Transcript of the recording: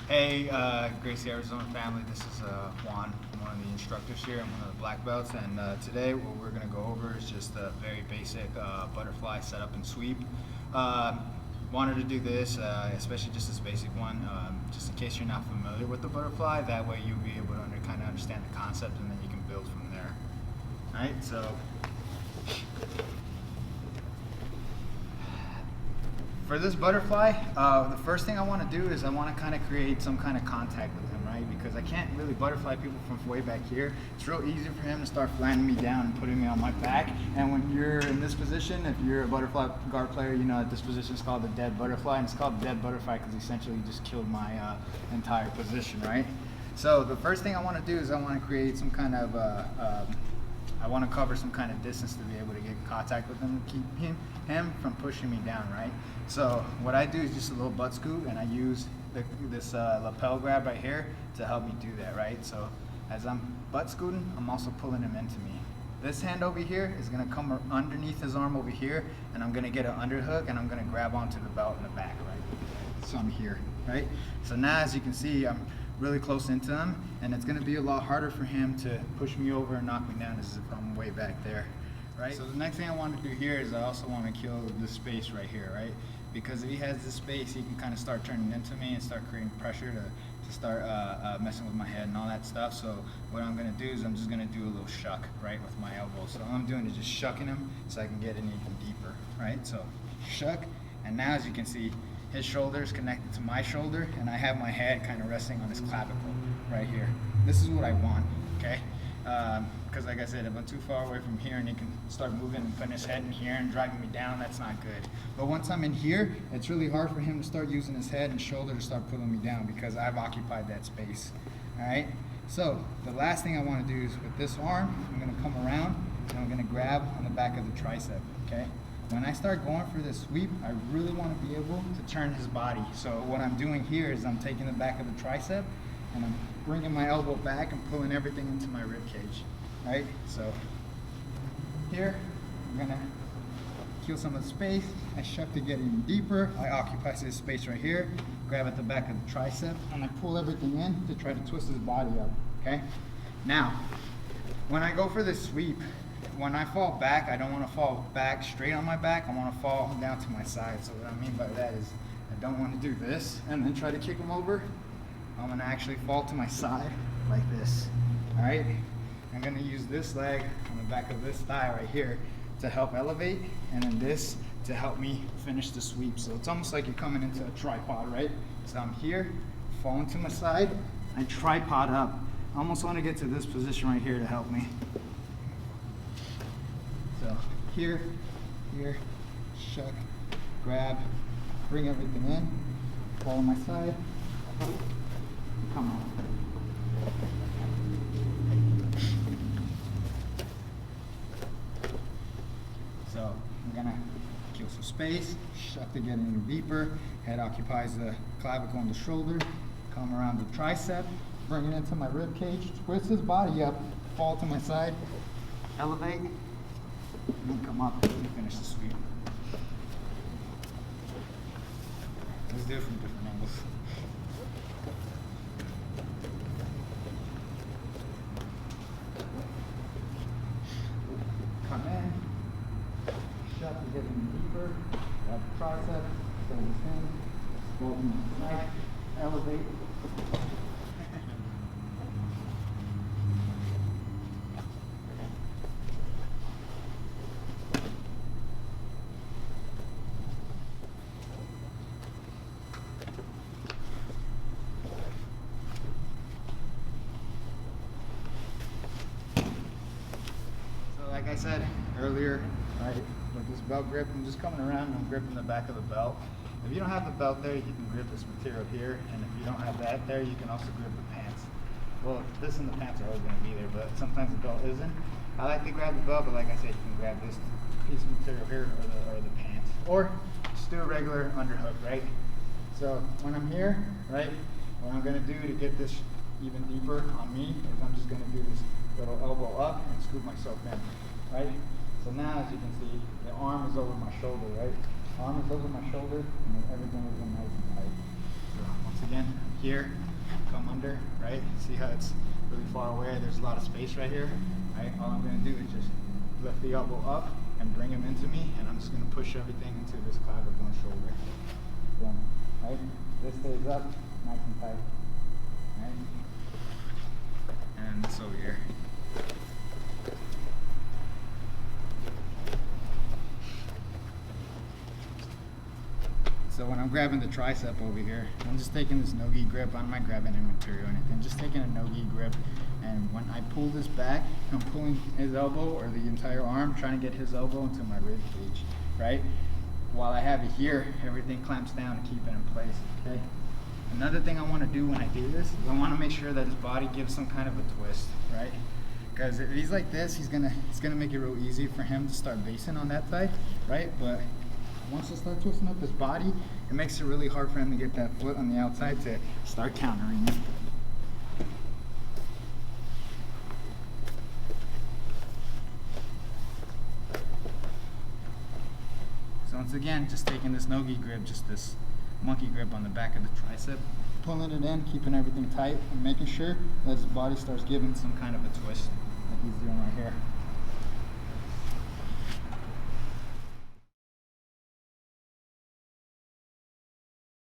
Hey, Gracie, Arizona family. This is Juan. I'm one of the instructors here. I'm one of the black belts, and today what we're going to go over is just a very basic butterfly setup and sweep. Wanted to do this, especially just this basic one, just in case you're not familiar with the butterfly. That way you'll be able to kind of understand the concept, and then you can build from there. All right, so for this butterfly, the first thing I want to do is I want to kind of create some kind of contact with him, right? Because I can't really butterfly people from way back here. It's real easy for him to start flattening me down and putting me on my back. And when you're in this position, if you're a butterfly guard player, you know that this position is called the dead butterfly. And it's called dead butterfly because essentially you just killed my entire position, right? So the first thing I want to do is I want to create some kind of I want to cover some kind of distance to be able to get in contact with him, keep him from pushing me down, right? So what I do is just a little butt scoot, and I use this lapel grab right here to help me do that, right? So as I'm butt scooting, I'm also pulling him into me. This hand over here is going to come underneath his arm over here, and I'm going to get an underhook, and I'm going to grab onto the belt in the back, right? So I'm here, right? So now as you can see, I'm really close into him, and it's going to be a lot harder for him to push me over and knock me down as if I'm way back there, right? So the next thing I want to do here is I also want to kill this space right here, right? Because if he has this space, he can kind of start turning into me and start creating pressure to start messing with my head and all that stuff. So what I'm going to do is I'm just going to do a little shuck, right, with my elbow. So all I'm doing is just shucking him so I can get in even deeper, right? So shuck, and now as you can see, his shoulder is connected to my shoulder, and I have my head kind of resting on his clavicle right here. This is what I want, okay? Because like I said, if I'm too far away from here and he can start moving and putting his head in here and dragging me down, that's not good. But once I'm in here, it's really hard for him to start using his head and shoulder to start pulling me down because I've occupied that space, all right? So the last thing I want to do is with this arm, I'm going to come around and I'm going to grab on the back of the tricep, okay? When I start going for this sweep, I really want to be able to turn his body. So what I'm doing here is I'm taking the back of the tricep and I'm bringing my elbow back and pulling everything into my rib cage, right? So here, I'm gonna kill some of the space. I shuck to get even deeper. I occupy this space right here, grab at the back of the tricep, and I pull everything in to try to twist his body up, okay? Now, when I go for this sweep, when I fall back, I don't want to fall back straight on my back. I want to fall down to my side. So what I mean by that is I don't want to do this and then try to kick him over. I'm going to actually fall to my side like this. All right? I'm going to use this leg on the back of this thigh right here to help elevate, and then this to help me finish the sweep. So it's almost like you're coming into a tripod, right? So I'm here, falling to my side, I tripod up. I almost want to get to this position right here to help me. So here, shuck, grab, bring everything in, fall on my side, come on. So I'm gonna kill some space, shuck to get in deeper, head occupies the clavicle and the shoulder, come around the tricep, bring it into my rib cage, twist his body up, fall to my side, elevate, and then come up and finish the sweep. Let's do it from different angles. Come in, shut to get in deeper, grab the tricep, set his hand, fold him to the side, elevate. Like I said earlier, right, with this belt grip, I'm just coming around and I'm gripping the back of the belt. If you don't have the belt there, you can grip this material here, and if you don't have that there, you can also grip the pants. Well, this and the pants are always going to be there, but sometimes the belt isn't. I like to grab the belt, but like I said, you can grab this piece of material here or the pants. Or just do a regular underhook, right? So when I'm here, right, what I'm going to do to get this even deeper on me is I'm just going to do this little elbow up and scoop myself in, right? So now as you can see, the arm is over my shoulder, right? Arm is over my shoulder, and then everything is in nice and tight. So once again, here, come under, right? See how it's really far away? There's a lot of space right here, right? All I'm gonna do is just lift the elbow up and bring him into me, and I'm just gonna push everything into this clavicle and shoulder. Boom, right? This stays up, nice and tight, right? And this over here. So when I'm grabbing the tricep over here, I'm just taking this no-gi grip. I'm not grabbing inventory or anything. Just taking a no-gi grip, and when I pull this back, I'm pulling his elbow or the entire arm, trying to get his elbow into my rib cage, right? While I have it here, everything clamps down to keep it in place, okay? Another thing I want to do when I do this is I want to make sure that his body gives some kind of a twist, right? Because if he's like this, it's gonna make it real easy for him to start basing on that side, right? But once I start twisting up his body, it makes it really hard for him to get that foot on the outside to start countering me. So once again, just taking this no-gi grip, just this monkey grip on the back of the tricep, pulling it in, keeping everything tight, and making sure that his body starts giving some kind of a twist.